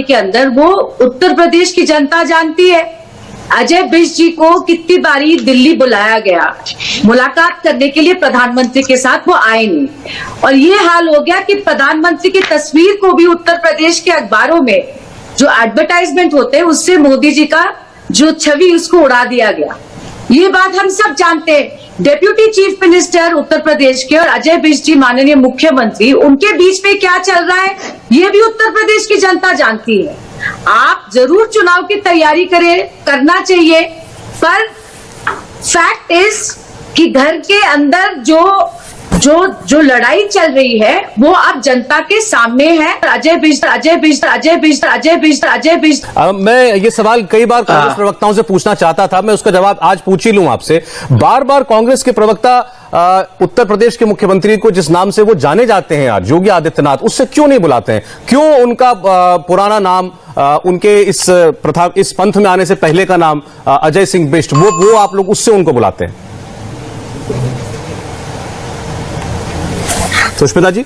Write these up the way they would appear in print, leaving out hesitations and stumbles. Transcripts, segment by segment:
के अंदर वो उत्तर प्रदेश की जनता जानती है। अजय बिष्ट जी को कितनी बारी दिल्ली बुलाया गया मुलाकात करने के लिए, प्रधानमंत्री के साथ वो आए नहीं, और ये हाल हो गया कि प्रधानमंत्री की तस्वीर को भी उत्तर प्रदेश के अखबारों में जो एडवर्टाइजमेंट होते हैं उससे मोदी जी का जो छवि उसको उड़ा दिया गया। ये बात हम सब जानते हैं। Deputy chief minister Uttar Pradesh के और अजय बिष्ट जी माननीय मुख्यमंत्री, उनके बीच में क्या चल रहा है ये भी उत्तर प्रदेश की जनता जानती है। आप जरूर चुनाव की तैयारी करना चाहिए, पर फैक्ट इज कि घर के अंदर जो लड़ाई चल रही है वो अब जनता के सामने है। अजय बिष्ट। मैं ये सवाल कई बार कांग्रेस प्रवक्ताओं से पूछना चाहता था, मैं उसका जवाब आज पूछ ही लूं आपसे। बार बार कांग्रेस के प्रवक्ता उत्तर प्रदेश के मुख्यमंत्री को जिस नाम से वो जाने जाते हैं आज, योगी आदित्यनाथ, उससे क्यों नहीं बुलाते हैं? क्यों उनका पुराना नाम, उनके इस पंथ में आने से पहले का नाम अजय सिंह बिष्ट, वो आप लोग उससे उनको बुलाते हैं? सुष्मिता जी,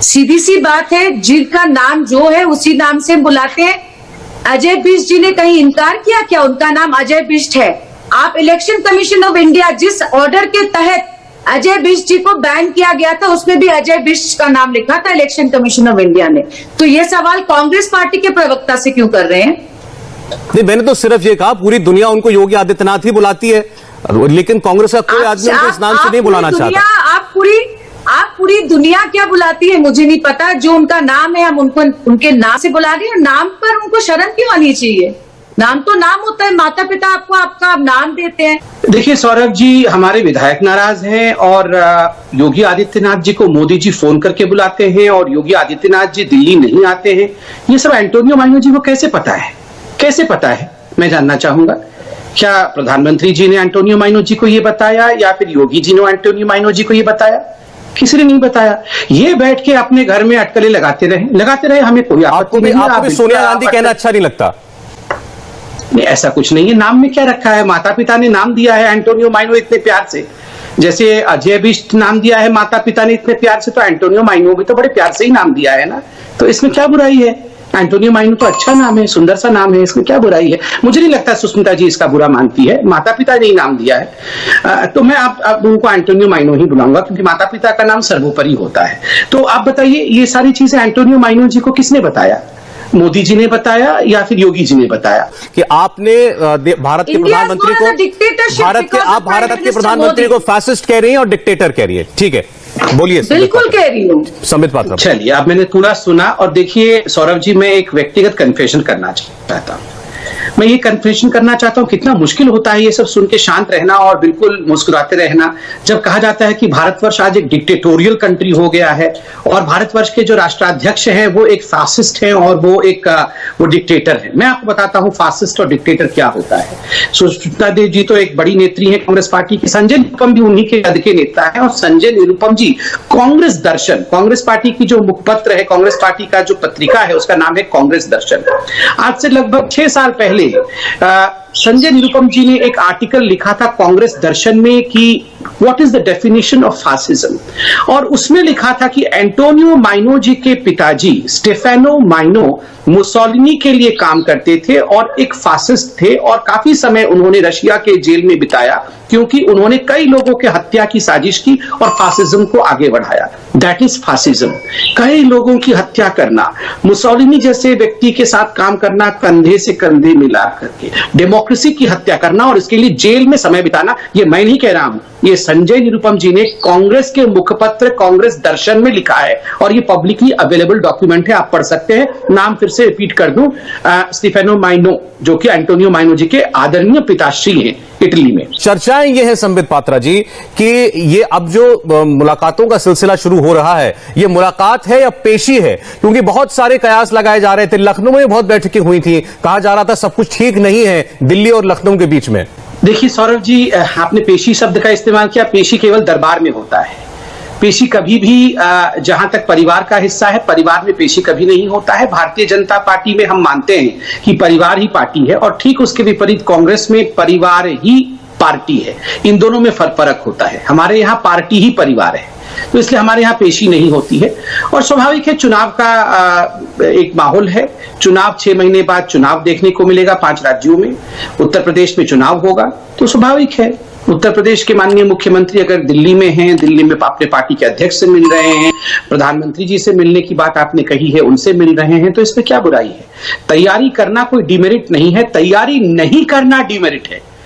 सीधी सी बात है, जिनका नाम जो है उसी नाम से बुलाते हैं। अजय बिष्ट जी ने कहीं इनकार किया क्या? उनका नाम अजय बिष्ट है। आप इलेक्शन कमीशन ऑफ इंडिया जिस ऑर्डर के तहत अजय बिष्ट जी को बैन किया गया था उसमें भी अजय बिष्ट का नाम लिखा था इलेक्शन कमीशन ऑफ इंडिया ने। तो ये सवाल कांग्रेस पार्टी के प्रवक्ता से क्यों कर रहे हैं? नहीं, मैंने तो सिर्फ ये कहा पूरी दुनिया उनको योगी आदित्यनाथ ही बुलाती है, लेकिन कांग्रेस का कोई आदमी उनको इस नाम से नहीं बुलाना चाहता। आप पूरी दुनिया क्या बुलाती है मुझे नहीं पता, जो उनका नाम है हम उनको उनके नाम से बुला रहे हैं। नाम पर उनको शर्म क्यों आनी चाहिए? नाम तो नाम होता है, माता पिता आपको आपका नाम देते हैं। देखिए सौरभ जी, हमारे विधायक नाराज हैं और योगी आदित्यनाथ जी को मोदी जी फोन करके बुलाते हैं और योगी आदित्यनाथ जी दिल्ली नहीं आते हैं। ये सब एंटोनियो माइनो जी को कैसे पता है? कैसे पता है, मैं जानना चाहूंगा। क्या प्रधानमंत्री जी ने एंटोनियो माइनो जी को ये बताया या फिर योगी जी ने एंटोनियो माइनो जी को ये बताया? किसी ने नहीं बताया। ये बैठ के अपने घर में अटकलें लगाते रहे, हमें कोई आपत्ति नहीं। आपको भी सोनिया गांधी कहना अच्छा नहीं लगता? नहीं, ऐसा कुछ नहीं है। नाम में क्या रखा है? माता पिता ने नाम दिया है एंटोनियो माइनो इतने प्यार से, जैसे अजय बिष्ट नाम दिया है माता पिता ने इतने प्यार से, तो एंटोनियो माइनो भी तो बड़े प्यार से ही नाम दिया है ना। तो इसमें क्या बुराई है? एंटोनियो माइनो तो अच्छा नाम है, सुंदर सा नाम है, इसमें क्या बुराई है? मुझे नहीं लगता सुष्मिता जी इसका बुरा मानती है। माता पिता ने ही नाम दिया है, तो मैं आप उनको एंटोनियो माइनो ही बुलाऊंगा, क्योंकि माता पिता का नाम सर्वोपरि होता है। तो आप बताइए, ये सारी चीजें एंटोनियो माइनो जी को किसने बताया? मोदी जी ने बताया या फिर योगी जी ने बताया? कि आपने भारत के प्रधानमंत्री को भारत के प्रधानमंत्री को फैसिस्ट कह रही हैं और डिक्टेटर कह रही है। ठीक है, बोलिए। बिल्कुल कह रही हूँ संबित पात्रा। चलिए, अब मैंने पूरा सुना और देखिए सौरभ जी, मैं एक व्यक्तिगत कन्फेशन करना चाहता हूँ। मैं ये कन्फेशन करना चाहता हूँ, कितना मुश्किल होता है ये सब सुन के शांत रहना और बिल्कुल मुस्कुराते रहना, जब कहा जाता है कि भारतवर्ष आज एक डिक्टेटोरियल कंट्री हो गया है और भारतवर्ष के जो राष्ट्राध्यक्ष हैं वो एक फासिस्ट हैं और वो डिक्टेटर है। मैं आपको बताता हूँ फासिस्ट और डिक्टेटर क्या होता है। सुष्मिता देव जी तो एक बड़ी नेत्री है कांग्रेस पार्टी की, संजय निरुपम भी उन्हीं के कद के नेता है, और संजय निरुपम जी कांग्रेस दर्शन, कांग्रेस पार्टी की जो मुखपत्र है, कांग्रेस पार्टी का जो पत्रिका है उसका नाम है कांग्रेस दर्शन। आज से लगभग 6 साल पहले संजय निरुपम जी ने एक आर्टिकल लिखा था कांग्रेस दर्शन में कि what is the definition of fascism, और उसमें लिखा था कि एंटोनियो माइनो जी के पिताजी स्टेफेनो माइनो मुसोलिनी के लिए काम करते थे और एक फासिस्ट थे, और काफी समय उन्होंने रशिया के जेल में बिताया क्योंकि उन्होंने कई लोगों के हत्या की साजिश की और फासिज्म को आगे बढ़ाया। दैट इज फासिज्म, कई लोगों की हत्या करना, मुसोलिनी जैसे व्यक्ति के साथ काम करना, कंधे से कंधे मिला करके डेमोक्रेसी की हत्या करना और इसके लिए जेल में समय बिताना। ये मैं नहीं कह रहा हूं, ये संजय निरुपम जी ने कांग्रेस के मुखपत्र कांग्रेस दर्शन में लिखा है और ये पब्लिकली अवेलेबल डॉक्यूमेंट है, आप पढ़ सकते हैं। नाम फिर से रिपीट कर दूं, स्टेफेनो माइनो, जो कि एंटोनियो माइनो जी के आदरणीय पिताश्री हैं इटली में। चर्चाएं ये है संबित पात्रा जी कि ये अब जो मुलाकातों का सिलसिला शुरू हो रहा है, ये मुलाकात है या पेशी है? क्योंकि बहुत सारे कयास लगाए जा रहे थे, लखनऊ में बहुत बैठकें हुई थी, कहा जा रहा था सब कुछ ठीक नहीं है दिल्ली और लखनऊ के बीच में। देखिए सौरभ जी, आपने पेशी शब्द का इस्तेमाल किया। पेशी केवल दरबार में होता है, पेशी कभी भी जहां तक परिवार का हिस्सा है, परिवार में पेशी कभी नहीं होता है। भारतीय जनता पार्टी में हम मानते हैं कि परिवार ही पार्टी है, और ठीक उसके विपरीत कांग्रेस में परिवार ही पार्टी है। इन दोनों में फर्क होता है। हमारे यहाँ पार्टी ही परिवार है। तो इसलिए हमारे यहाँ पेशी नहीं होती है। और स्वाभाविक है, चुनाव का एक माहौल है। चुनाव 6 महीने बाद चुनाव देखने को मिलेगा 5 राज्यों में। उत्तर प्रदेश में चुनाव होगा, तो स्वाभाविक है उत्तर प्रदेश के माननीय मुख्यमंत्री अगर दिल्ली में हैं, दिल्ली में अपने पार्टी के अध्यक्ष से मिल रहे हैं, प्रधानमंत्री जी से मिलने की बात आपने कही है, उनसे मिल रहे हैं, तो इसमें क्या बुराई है। तैयारी करना कोई डिमेरिट नहीं है, तैयारी नहीं करना डिमेरिट है।